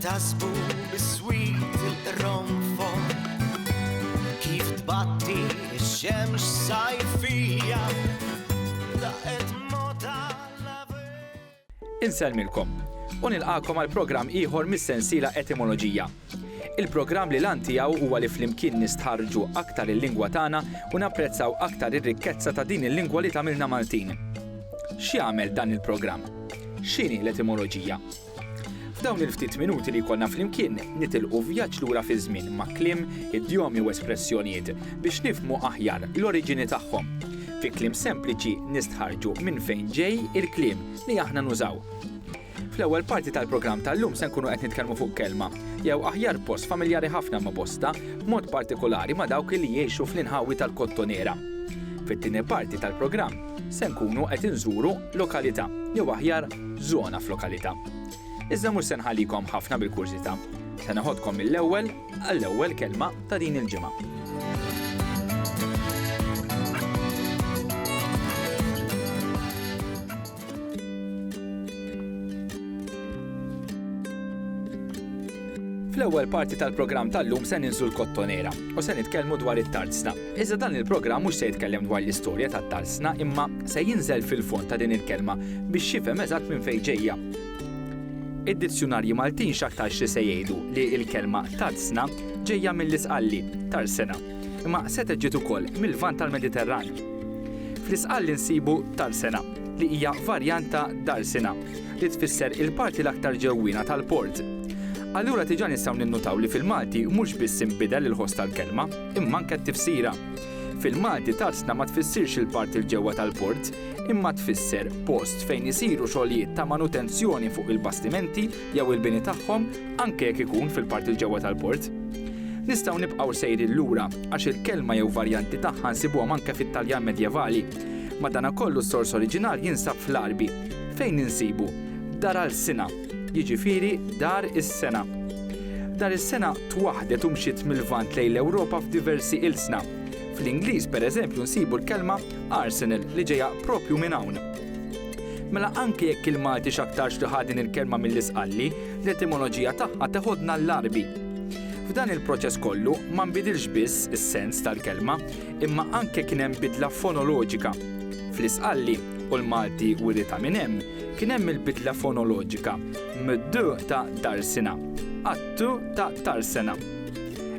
tasbu bis-swit il-qronfon kif tbatti x-xemx sajfija daqet mota Insellmilkom u nilqakom għal programm ieħor mis-sensiela Etimoloġija. Il-programm li lan tiegħu huwa li flimkien nistħarġu aktar il-lingwa tagħna u napprezzaw aktar ir-rikkezza ta' din il-lingwa li tagħmilna Maltin. X'jagħmel dan il-programm? X'inhi l-etimoloġija? F'dawn il-ftit minuti li jkollna flimkien nitilqu vjaġġ lura fi żmien ma' kliem, idjomi u espressjonijiet biex nifhmu aħjar l-oriġini tagħhom. Fi kliem sempliċi nistħarġu minn fejn ġej il-kliem li aħna nużaw. Fl-ewwel parti tal-programm tal-lum se nkunu qed nitkellmu fuq kelma jew aħjar post familjari ħafna ma' bosta, b'mod partikolari ma' dawk li jgħixu fl-inħawi tal-Kottonera. Fit-tieni parti tal-programm se nkunu qed inżuru lokalità jew aħjar żona f'lokalità. Iżda mhux se nħallikom ħafna bil-kurżità. Se naħodkom mill-ewwel għall-ewwel kelma ta' din il-ġimgħa. Fl-ewwel parti tal-programm tal-lum se ninżu l-Kottonera u se nitkellmu dwar it-tarzna. Iżda dan il-programm mhux se jitkellem dwar l-istorja tat-tarzna imma se jinżel fil-fond ta' din il-kelma biex jifhem eżatt minn fejn ġejja. Id-dizzjonarji Maltin x'aktar xi se jgħidu li l-kelma tarzna ġejja mill-isqalli tarsena, imma se teġġiet ukoll mill-lvant tal-Mediterran. Fl-isqalli nsibu tarsena li hija varjanta darsina li tfisser il-parti l-aktar ġewwina tal-port. Allura tiġa nistgħu ninnutaw li fil-Malti mhux biss inbidel il-ħoss tal-kelma, imma anke t-tifsira. Fil-Malti tarsna ma tfissirx il-parti l-ġewwa tal-port, imma tfisser post fejn isiru xogħlijiet ta' manutenzjoni fuq il-bastimenti jew il-bini tagħhom anke jekk ikun fil-parti l-ġewwa tal-port. Nistgħu nibqgħu sejrin lura għax il-kelma jew varjanti tagħha nsibuhom anke fit-Taljan medjevali. Madankollu s-sors oriġinali jinsab fl-Arbi fejn insibu dar għal-sina. Jiġifieri dar is-sena. Dar is-sena twaħdet u mxiet mill-lvant lejn l-Ewropa f'diversi ilsna. Fl-Ingliż pereżempju nsibu l-kelma arsenal li ġejja proprju minn hawn. Mela anke jekk il-Malti x'aktar x'tiħadin il-kelma mill-isqalli, l-etimoloġija tagħha teħodna l-Arbi. F'dan il-proċess kollu ma nbidilx biss is-sens tal-kelma, imma anke kien hemm bidla fonoloġika. Fl-isqalli u l-Malti wirieta minn hemm kien hemm il-bidla fonoloġika mid-d ta' darsina, għat-t ta' tarsena.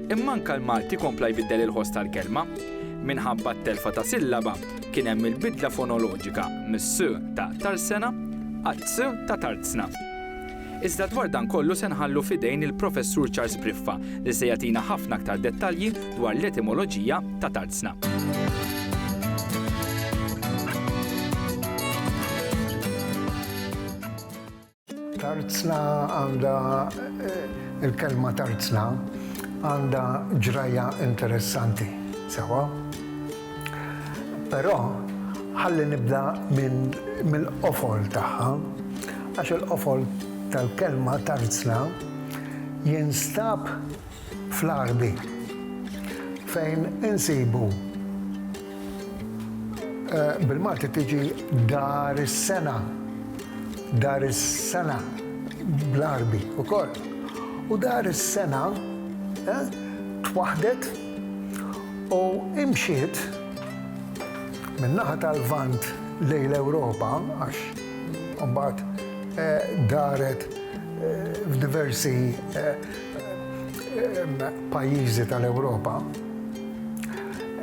Imma anke l-Malti kompla jbiddel il-ħoss tal-kelma, minħabba t-telfa ta' sillaba kien hemm il-bidla fonoloġika mis-s ta' tarsena għat-s ta' tarzna. Iżda dwar dan kollu se nħallu fidejn il-Professur Charles Briffa li se jagħtina ħafna aktar dettalji dwar l-etimoloġija ta' tarzna. Tarzna għandha il-kelma tarzna għandha ġrajja interessanti, sewa. Però ħalli nibda mill-qofol tagħha, għax il-qofol tal-kelma tarzna jinstab fl-Arbi fejn insibu bil-Malti tiġi dar is-sena. Dar is-sena bl-Arbi ukoll. U dar is-sena twaħdet u imxiet min-naħa tal-Lvant lejn l-Ewropa għax mbagħad daret f'diversi pajjiżi tal-Ewropa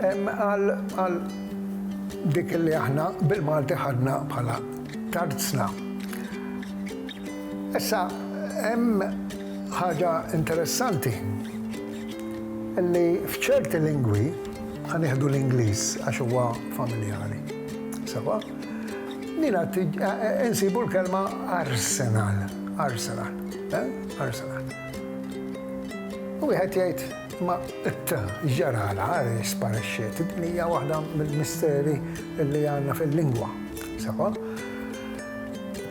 għal dik li aħna bil-Malti ħadna bħala tarzna. Issa, hemm ħaġa interessanti li f'ċerti lingwi ħanieħdu l-Ingliż għax huwa familjari. Sewa? Nina insibu l-kelma arsenal. Arsenal. Arsenal. U wieħed jgħid ma t ġarala sparixxiet. Din hija waħda mill-misteri li għandna fil-lingwa. Sewa?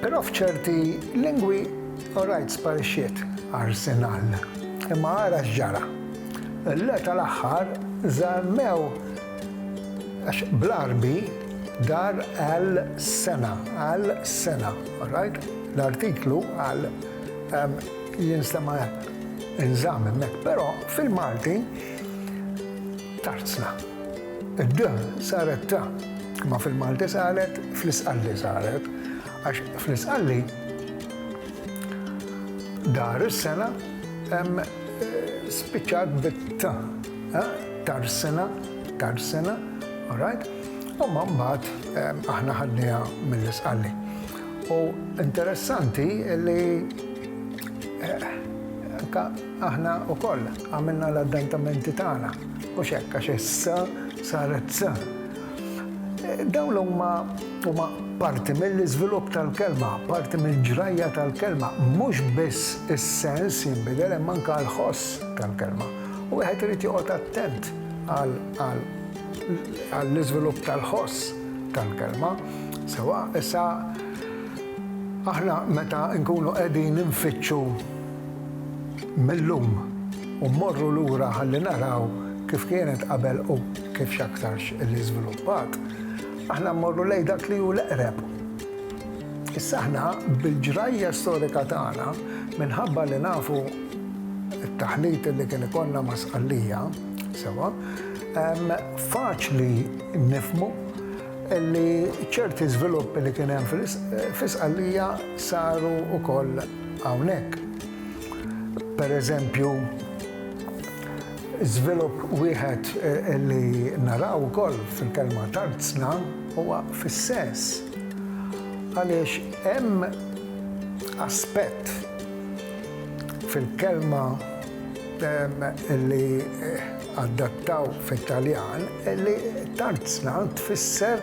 Però f'ċerti lingwi, orajt sparixxiet, arsenal. Imma għara x'ġara. L-le tal-aħħar żammew għax bl-Arbi dar għal-sena, orajt? L-artiklu għal jinstema nżamm hemmhekk, però fil-Malti tarzna. Id-d saret ta, ma fil-Malti saret, fl-Isqalli saret, għax fl-Isqalli dar is-sena spiċċat bit-ta, tarsena, all right? U mbagħad aħna ħadniha mill-Isqalli. U interessanti li anka aħna wkoll għamilna l-addentamenti tagħna u xekk għax issa saret sa. Dawn huma parti mill-iżvilupp tal-kelma, parti mill-ġrajja tal-kelma, mhux biss is-sens jinbidel imma anke l-ħoss tal-kelma. U wieħed irid joqgħod attent għall-iżvilupp tal-ħoss tal-kelma. Sewa issa aħna meta nkunu qegħdin ninfittxu mill-lum u mmorru lura ħalli naraw kif kienet qabel u kif x'aktarx l-iżviluppat, aħna mmorru lejn dak li hu l-eqreb. Issa aħna bil-ġrajja storika tagħna minħabba li nafu t-taħlit li kien ikollna ma' Sqallija sewa, faċli nifhmu li ċerti żviluppi li kien hemm fl-Isqallija saru wkoll hawnhekk. Pereżempju, żvilupp wieħed li naraw ukoll fil-kelma tarzna huwa fis-sens. Għaliex hemm aspett fil-kelma li adattaw fit-Taljan li tarzna tfisser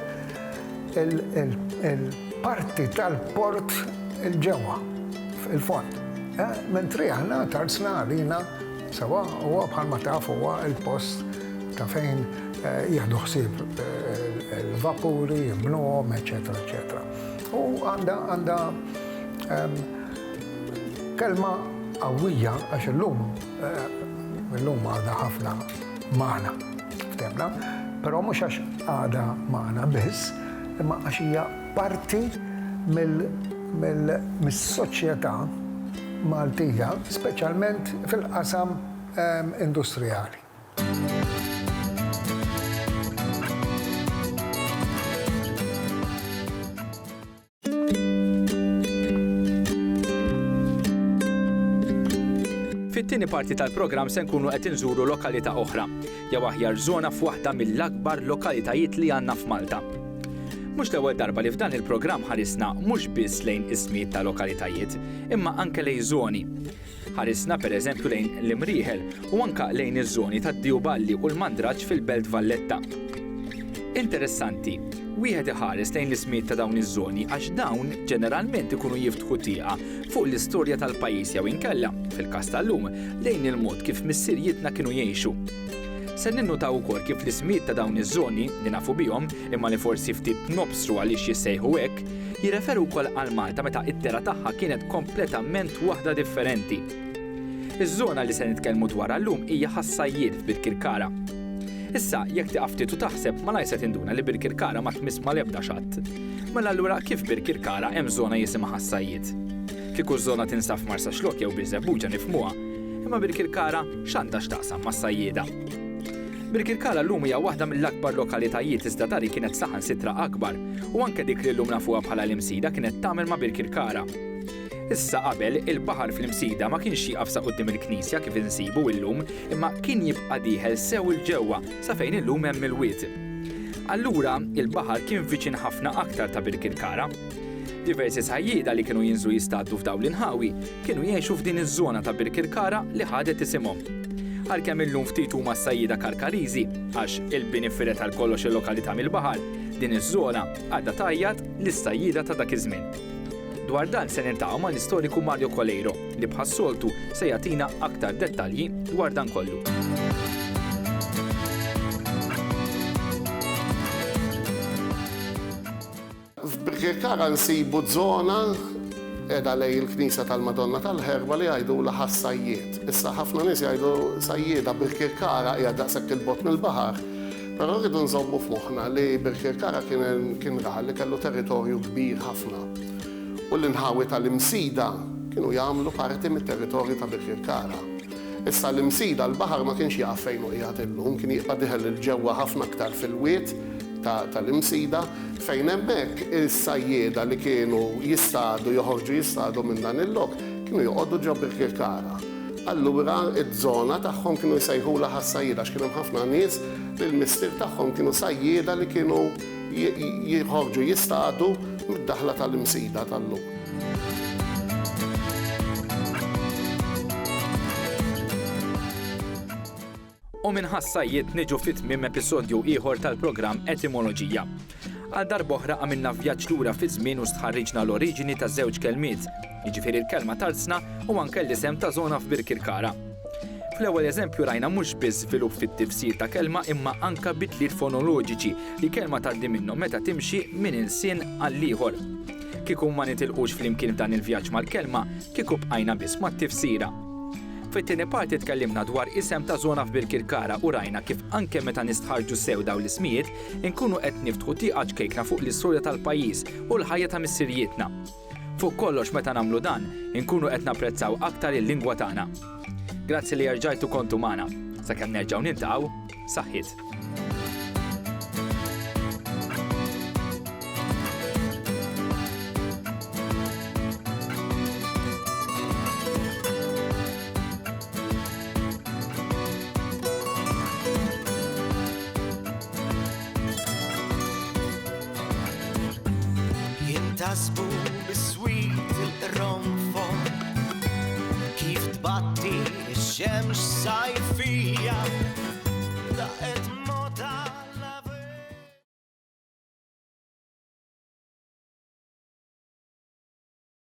il-parti tal-port il-ġewwa il-fond. Mentri aħna tarzna għalina sewa huwa bħalma taf huwa il-post ta' fejn jieħdu ħsieb il-vapuri, jibnuhom, eċetera, eċetera. U għandha kelma qawwija għax illum għadha ħafna magħna ftemna, però mhux għax għadha magħna biss, imma għax hija parti mis-soċjetà Maltija, speċjalment fil-qasam industrijali. Fit-tieni parti tal-programm se nkunu qed inżuru lokalità oħra, jew aħjar żona f'waħda mill-akbar lokalitajiet li għandna f'Malta. Mhux l-ewwel darba li f'dan il-programm ħarisna mhux biss lejn ismijiet ta' lokalitajiet, imma anke lejn żoni. Ħarisna pereżempju lejn l-Imrieħel u anke lejn iż-żoni tad-Djuballi u l-Mandraġġ fil-Belt Valletta. Interessanti, wieħed iħares lejn l-ismijiet ta' dawn iż-żoni għax dawn ġeneralment ikunu jiftħu tieqa fuq l-istorja tal-pajjiż jew inkella, fil-każ tal-lum, lejn il-mod kif missirietna kienu jgħixu. Se ninnutaw ukoll kif l-ismijiet ta' dawn iż-żoni li nafu bihom imma li forsi ftit nobsru għaliex jissejħu hekk, jirreferu wkoll għal Malta meta t-tera tagħha kienet kompletament waħda differenti. Iż-żona li se nitkellmu dwarha llum hija Ħassajjiet f'Birkirkara. Issa jekk tieqaf ftit u taħseb ma se tinduna li Birkirkara ma tmiss ma l-ebda xatt. Mela allura kif Birkirkara hemm żona jisimha Ħassajjiet? Kieku żona tinsab f'Marsa Xlok jew Biżebbuġa nifhmuha, imma Birkirkara x'għandha x'taqsam mas-sajjieda. Birkirkara llum hija waħda mill-akbar lokalitajiet iżda dari kienet saħansitra akbar u anke dik li llum nafuha bħala l-Imsida kienet tagħmel ma' Birkirkara. Issa qabel il-baħar fl-Imsida ma kienx jieqaf sa quddiem il-Knisja kif insibu llum imma kien jibqa' dieħel sew il-ġewwa sa fejn illum hemm il-wied. Allura il-baħar kien viċin ħafna aktar ta' Birkirkara. Diversi sajjieda li kienu jinżlu jistaddu f'dawn l-inħawi kienu jgħixu f'din iż-żona ta' Birkirkara li ħadet isimhom. Għalkemm illum ftit huma s-sajjieda Karkariżi għax il-bini firret għal kollox il-lokalità mill-baħar, din iż-żona għadha tajjat lis-sajjieda ta' dak iż-żmien. Dwar dan se niltaqgħu mal-istoriku Mario Colleiro li bħas-soltu se jagħtina aktar dettalji dwar dan kollu. F'Birkirkara nsibu żona edha lej il-Knisja tal-Madonna tal-Ħerba li jgħidu la Ħassajjiet. Issa ħafna nies jgħidu sajjieda Birkirkara hija daqshekk il-bot mill-baħar, però rridu nżommu f'moħħna li Birkirkara kien raħal li kellu territorju kbir ħafna. U l-inħawi tal-Imsida kienu jagħmlu parti mit-territorju ta' Birkirkara. Issa l-imsida l-baħar ma kienx jaqaf fejn u qiegħed illum, kien jibqa' diħel il-ġewwa ħafna aktar fil-wiet tal-imsida fejn hemmhekk is-sajjieda li kienu jistadu joħorġu jistadu minn dan il-lok kienu joqogħdu ġo Birkirkara. Allura id-żona tagħhom kienu jsejħula ħas-sajjieda għax kienu hemm ħafna nies li l-mistier tagħhom kienu sajjieda li kienu jħorġu jistadu mid-daħla tal-imsida tal-lum. U minn ħassajjiet niġu fit-tmiem episodju ieħor tal-programm Etimoloġija. Għal darb'oħra għamilna vjaġġ lura fi żmien u stħarriġna l-oriġini ta' żewġ kelmiet, jiġifieri l-kelma Talsna u anke l-isem ta' żona f'Birkirkara. Fl-ewwel eżempju rajna mhux biss żvilupp fit-tifsir ta' kelma imma anke bidliet fonoloġiċi li kelma tgħaddi minnhom meta timxi minn insien għal ieħor. Kieku ma nitilqux flimkien f'dan il-vjaġġ mal-kelma, kieku bqajna biss mat-tifsira. Fit-tieni parti tkellimna dwar isem ta' żona f'Birkirkara u rajna kif anke meta nistħarġu sew dawn l-ismijiet inkunu qed niftħu tieqa ċkejkna fuq l-istorja tal-pajjiż u l-ħajja ta' missirietna. Fuq kollox meta nagħmlu dan, inkunu qed napprezzaw aktar il-lingwa tagħna. Grazzi li rġajtu kontu magħna. Sakemm nerġgħu niltaqgħu, saħħit. Tasbu bis-swit il-ronfon kif tbatti x-xemx sajfija